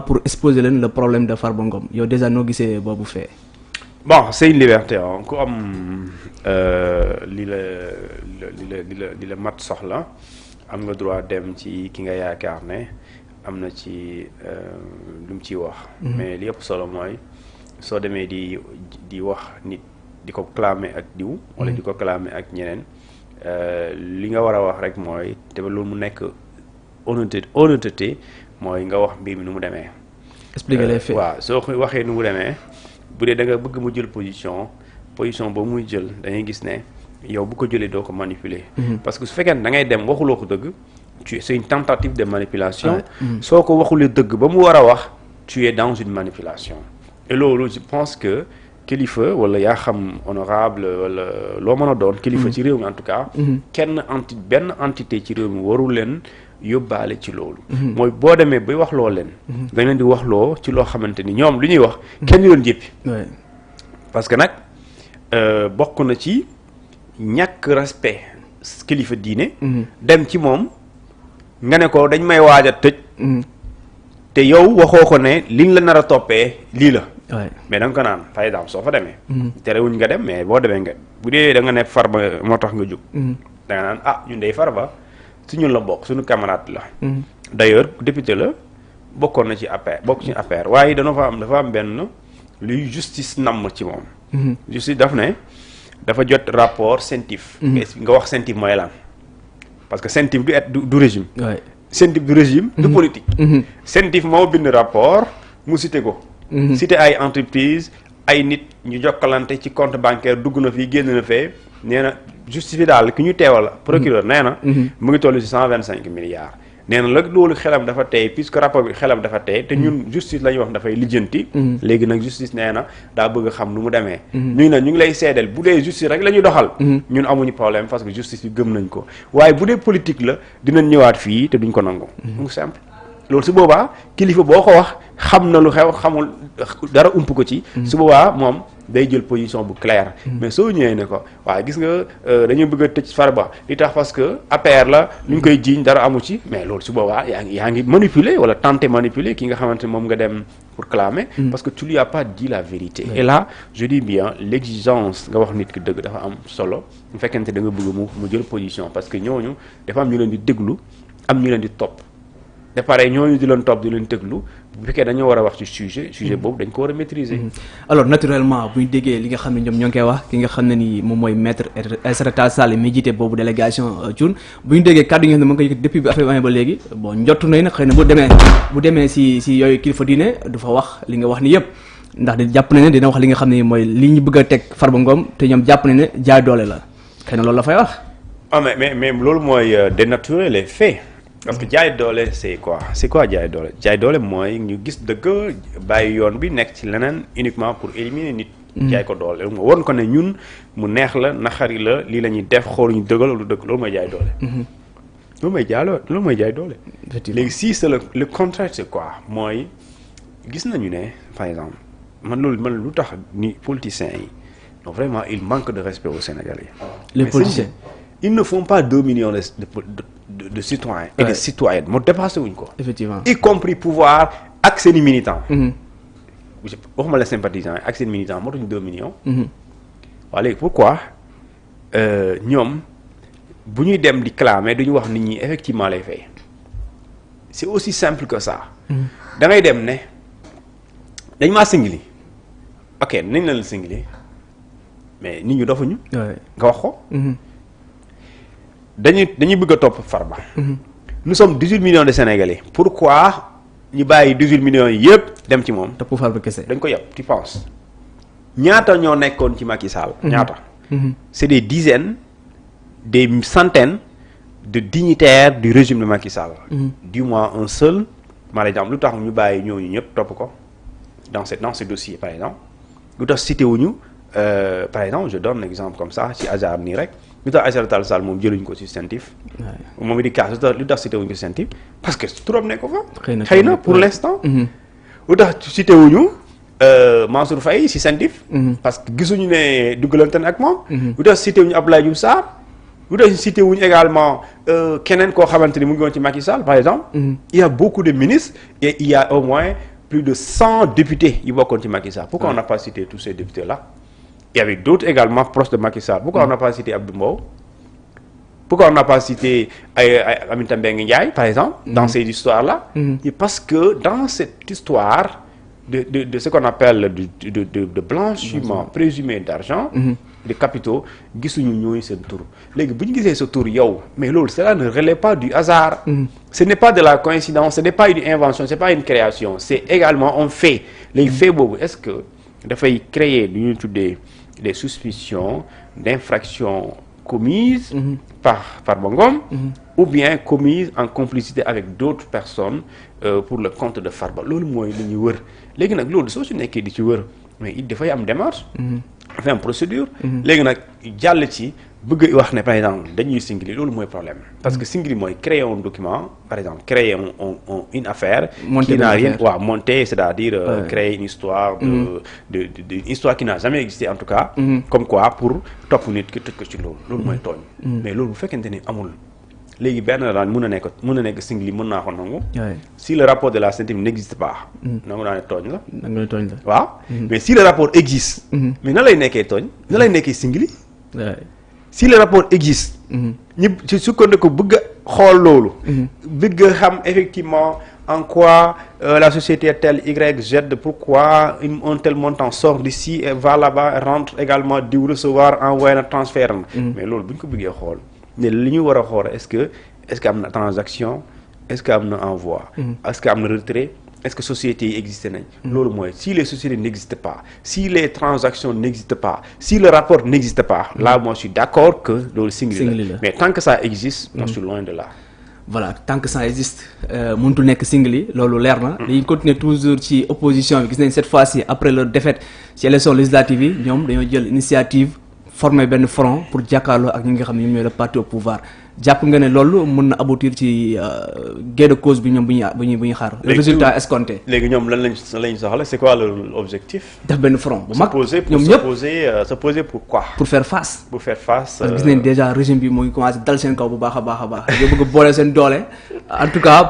pour exposer leen le problème de Farba Ngom yow déjà noo gisee boobu fee. bon c'est une liberté ku am li la mat soxla am nga droit dem ci ki nga yaakaar ne am na ci lu mu ciy wax. mais li ëpp solo mooy soo demee di wax nit di ko clamer ak diw. wala di ko clamer ak ñeneen li nga war a wax rek mooy te loolu mu nekk honnêteté mooy nga wax mbir mi nu mu demee. expliquer les faits waaw soo waxee nu mu demee. bu dee da nga bëgg mu jël position boobu muy jël dañuy gis ne yow bu ko jëlee doo ko manipuler. parce que su fekkee ne da ngay dem waxuloo ko dëgg c'est une tentative de manipulation. soo ko waxulee dëgg ba mu war a wax tu es dans une manipulation. et loolu je pense que kilifa wala yaa xam honorable wala loo mën a doon. kilifa ci réew mi en tout cas. benn entité ci réew mi warul leen yóbbaale ci loolu. mooy boo demee bay wax loo leen. dañ leen di wax loo ci loo xamante ni ñoom lu ñuy wax. kenn du leen jéppi. parce que nag bokk na ci ñàkk respect kilifa diine. dem ci moom nga ne ko dañ may waaj a tëj. te yow waxoo ko ne liñ la nar a toppee lii la. mais da nga ko naan par exemple soo fa demee. terewuñ nga dem mais boo demee nga bu dee da nga ne Farba moo tax nga jóg. da nga naan ñun day Farba. su ñun la bokk suñu camarade la. d'ailleurs député la bokkoon na ci APR bokk ci APR waaye dafa am benn luy justice namm ci moom. justice daf ne dafa jot rapport CENTIF. nga wax CENTIF mooy lan parce que CENTIF du régime. CENTIF du régime. du politique. CENTIF moo bind rapport mu cité ko. cité ay entreprise ay nit ñu jokkalante ci compte bancaire dugg na fii génn na fee nee na justice bi daal ki ñu teewal procureur nee na mu ngi toll ci 125 milliards nee na nag loolu xelam dafa tey puisque rapport bi xelam dafa tey te ñun justice la ñuy wax dafay lijjanti léegi nag justice nee na daa bëgg a xam nu mu demee ñu ngi lay seedeel bu dee justice rek la ñuy doxal ñun amuñu problème parce que justice bi gëm nañ ko waaye bu dee politique la dinañ ñëwaat fii te duñ ko nangu mu simple loolu su boobaa kilifa boo ko wax xam na lu xew xamul dara ump ko ci su boobaa moom day jël position bu claire mais soo ñëwee ne ko waaye gis nga dañuy bëgg a tëj Farba li tax parce que APR la ñu ngi koy jiiñ dara amu ci mais loolu su boobaa yaa ngi manipuler wala tenter manipuler ki nga xamante ne moom nga dem pour clamer parce que tu lui as pas dit la vérité et là je dis bien l'exigence nga wax nit ki dëgg dafa am solo bu fekkente da nga bëgg mu jël position parce que ñooñu dafa am ñu leen di déglu am ñu leen di topp de pare ñooñu di leen topp di leen déglu bu fekkee dañoo war a wax ci sujet boobu dañ ko war a maîtriser. alors naturellement bu ñu déggee li nga xam ne ñoom ñoo ngi koy wax ki nga xam ne ni moom mooy maître Aïssata Tall Sall mi jiite boobu délégation Thioune bu ñu déggee kàddu yi nga xam ne mu ngi koy yëkkati depuis bi affaire bi ba léegi bon njottu nañ nag xëy na bu demee si yooyu kilifa diine du fa wax li nga wax ni yëpp ndax di jàpp nañ ne dina wax li nga xam ne mooy li ñu bëgg a teg Farba Ngom te ñoom jàpp nañ ne jaay doole la xëy na loolu la fay wax. mais loolu mooy dénaturer les faits. parce que jaay doole c'est quoi jaay doole mooy ñu gis dëgg bàyyi yoon bi nekk ci leneen uniquement pour éliminer nit. jaay ko doole nga won ko ne ñun mu neex la naxari la lii la ñuy def xooluñu dëggal lu dëgg loolu mooy jaay doole. loolu mooy jaay doole. léegi si c'est le contraire c'est quoi mooy gis nañu ne par exemple man lu tax ni politiciens yi non vraiment il manque de respect aux Sénégalais. les politiciens ils ne font pas 2 millions de citoyens et de citoyennes moo dépassé wuñ ko. effectivement y compris pouvoir ak seeni militants. waxuma la sympathisants ak seen militants moo tax ñu 2 millions. waaw léegi pourquoi ñoom bu ñuy dem di clamer duñu wax nit ñi effectivement lay fay c'est aussi simple que ça. da ngay dem ne dañ maa singili ok nañ la singili mais nit ñu dofuñu. nga wax ko. dañuy bëgg a topp Farba. nous sommes 18 millions de Sénégalais pourquoi ñu bàyyi 18 millions yi yëpp dem ci moom. topp Farba kese. dañ ko yàpp tu penses ñaata ñoo nekkoon ci Macky Sall. ñaata. c'est des dizaines des centaines de dignitaires du régime de Macky Sall. du moins un seul par exemple lu tax ñu bàyyi ñooñu ñëpp topp ko dans ce dossier par exemple lu tax cité wuñu par exemple je donne un exemple comme ça ci hasard nii rek. lu tax Aïssata Tall Sall moom jëluñ ko ci CENTIF. moom it di kaas lu tax cité wuñ ko CENTIF parce que turam nekk ko fa. xëy na pour l'instant. lu tax cité wuñu Mansour Faye ci CENTIF. parce que gisuñu ne duggalante ak moom. lu tax cité wuñu Abdoulaye Diouf Sarr lu tax cité wuñu également keneen koo xamante ni mu ngi woon ci Macky Sall par exemple. Il y a beaucoup de ministres et il y a au moins plus de 100 députés yu bokkoon ci Macky Sall. Pourquoi on n'a pas cité tous ces députés là? Il y avait d'autres également proches de Macky Sall. Pourquoi on n'a pas cité Abdou Mbow? Pourquoi on n'a pas cité Aminata Mbengue Ndiaye par exemple dans ces histoires là? Et parce que dans cette histoire de ce qu'on appelle de blanchiment présumé d'argent, de capitaux, gisuñu ñooy seen tur. Léegi bu ñu gisee sa tur yow mais loolu cela ne relève pas du hasard. Ce n'est pas de la coïncidence, ce n'est pas une invention, c'est pas une création, c'est également un fait. Léegi fait boobu est-ce que dafay créer lu ñuy tuddee des suspicions d'infraction commises par Farba Ngom ou bien commises en complicité avec d'autres personnes pour le compte de Farba. Loolu mooy li ñuy wër. Léegi nag loolu soo si nekkee di ci wër mais il dafay am démarche, dafay am procédure. Léegi nag jàll ci bëgg wax ne par exemple dañuy singli, loolu mooy problème. Parce que singli mooy créer un document, par exemple créer une affaire qui n'a rien, monter, c'est-à-dire créer une histoire une histoire qui n'a jamais existé en tout cas, comme quoi pour topp nit ki tëj ko ci loolu mooy tooñ. Mais loolu bu fekkente ni amul léegi benn daan mën na nekk singli mën naa ko nangu. Si le rapport de la CNTM n'existe pas. nangu naa ne tooñ la. waaw. Mais si le rapport existe. mais na lay nekkee tooñ. na lay nekkee singli. Si le rapport existe. ñi ci sukkandiku bëgg a xool loolu. bëgg a xam effectivement en quoi la société telle Y Z, pourquoi un tel montant sort d'ici et va là-bas rentre également di recevoir envoyé na transfert na. Mais loolu bu ñu ko bëggee xool. ne li ñu war a xool est-ce que am na transaction, est-ce que am na envoi, est-ce que am na retrait, est-ce que sociétés yi existé nañ. loolu mooy si les sociétés n'existent pas, si les transactions n'existent pas, si le rapport n'existe pas, là moi je suis d'accord que loolu singli la. Mais tant que ça existe, moi je suis loin de là. Voilà, tant que ça existe mënutul nekk singli loolu leer na. dañuy continuer toujours ci opposition bi gis nañ cette fois-ci après leur défaite ci élection législative yi ñoom dañoo jël initiative former benn front pour jàkkaarloo ak ñi nga xam ne ñoom ñooy le parti au pouvoir. jàpp nga ne loolu mën na aboutir ci gain de cause bi ñoom bu ñuy xaar. le résultat escompté. léegi ñoom lan lañ soxla, c'est quoi l'objectif? def benn front bu mag ñoom ñëpp se poser pour quoi? pour faire face. parce que gis nañ déjà régime bi mu ngi commencé dal seen kaw bu baax a baax yow bëgg a boole seen doole en tout cas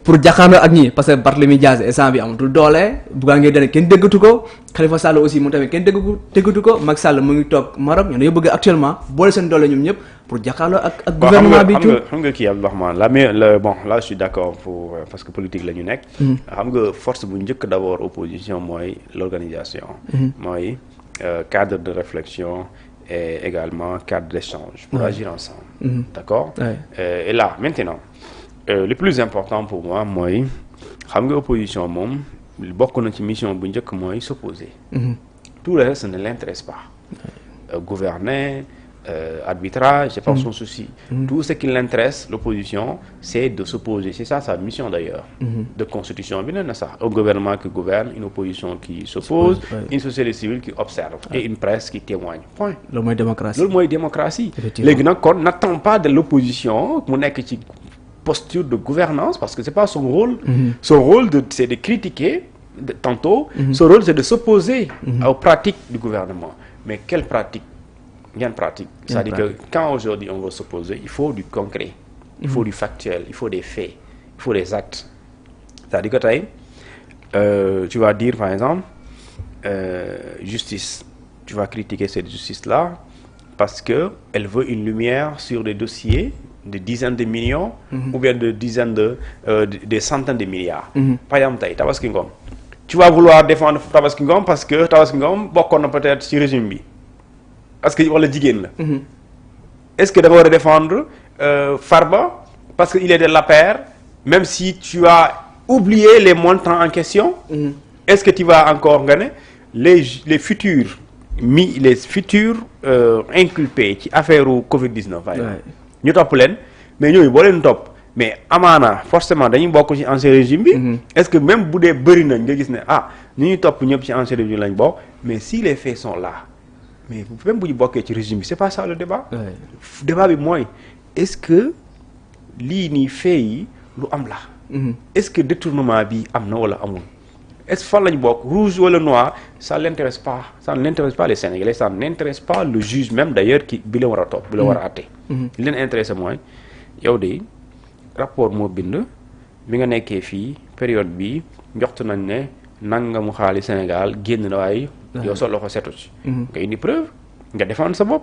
pour jàkkaarloo ak ñi parce que Barthélémy Dias instant bi amatul doole Bougane Gueye Dany kenn déggatu ko Khalifa Sall aussi moom tamit kenn déggatu ko Macky Sall mu ngi toog Maroc ñoo dañoo bëgg actuellement boole seen doole ñoom ñëpp pour jàkkaarloo ak gouvernement bi. xam nga kii Abdourahmane bon là je suis d'accord parce que politique la ñu nekk. xam nga force bu njëkk d'abord opposition mooy l'organisation. mooy cadre de réflexion et également cadre d'échange pour agir ensemble. D'accord. Et là maintenant. Le plus important pour moi mooy xam nga opposition moom bokk na ci mission bu njëkk mooy s'opposer. Tout le reste ne l'intéresse pas. Gouverner, arbitrage, c'est pas son souci. Tout ce qui l'intéresse, l'opposition, c'est de s'opposer. C'est ça sa mission d'ailleurs. De constitution bi na sax un gouvernement qui gouverne, une opposition qui s'oppose, une société civile qui observe et une presse qui témoigne. Point. Loolu mooy démocratie. Léegi nag kon n'attend pas de l'opposition mu nekk ci posture de gouvernance parce que c'est pas son rôle. Son rôle c'est de critiquer tantôt. Son rôle c'est de s'opposer aux pratiques du gouvernement. Mais quelle pratique? Quelle pratique? C'est-à-dire que quand aujourd'hui on veut s'opposer, il faut du concret, il faut du factuel, il faut des faits, il faut des actes. C'est-à-dire que tey tu vas dire par exemple justice, tu vas critiquer cette justice-là parce que elle veut une lumière sur des dossiers de dizaines de millions ou bien de dizaines des centaines de milliards. Par exemple tey Tabaski Ngom, tu vas vouloir défendre Tabaski Ngom parce que Tabaski Ngom bokkoon na peut-être ci régime bi parce que wala jigéen la. Est-ce que da nga war a défendre Farba parce que il est de l'APR même si tu as oublié les montants en question? Est-ce que tu vas encore nga ne les futurs inculpés ci affaire Covid-19 ñu topp leen mais ñooñu boo leen topp mais amaana forcément dañuy bokk ci ancien régime bi. Est-ce que même bu dee bëri nañ nga gis ne ñu ñuy topp ñëpp ci ancien régime lañ bokk mais si les faits sont là mais même bu ñu bokkee ci régime bi c'est pas ça le débat. Débat bi mooy est-ce que lii nii faits yi lu am la. Est-ce que détournement bi am na wala amul. est-ce fan lañ bokk rouge wala noir ça l'intéresse pas les Sénégalais, ça n'intéresse pas le juge même d'ailleurs bi la war a topp bi la war a àtte li leen intéressé mooy yow de rapport moo bind bi nga nekkee fii période bi njoxtu nañ ne nangamu xaalis Sénégal génn na waaye yow sa loxo setu ci nga indi preuve nga défendre sa bopp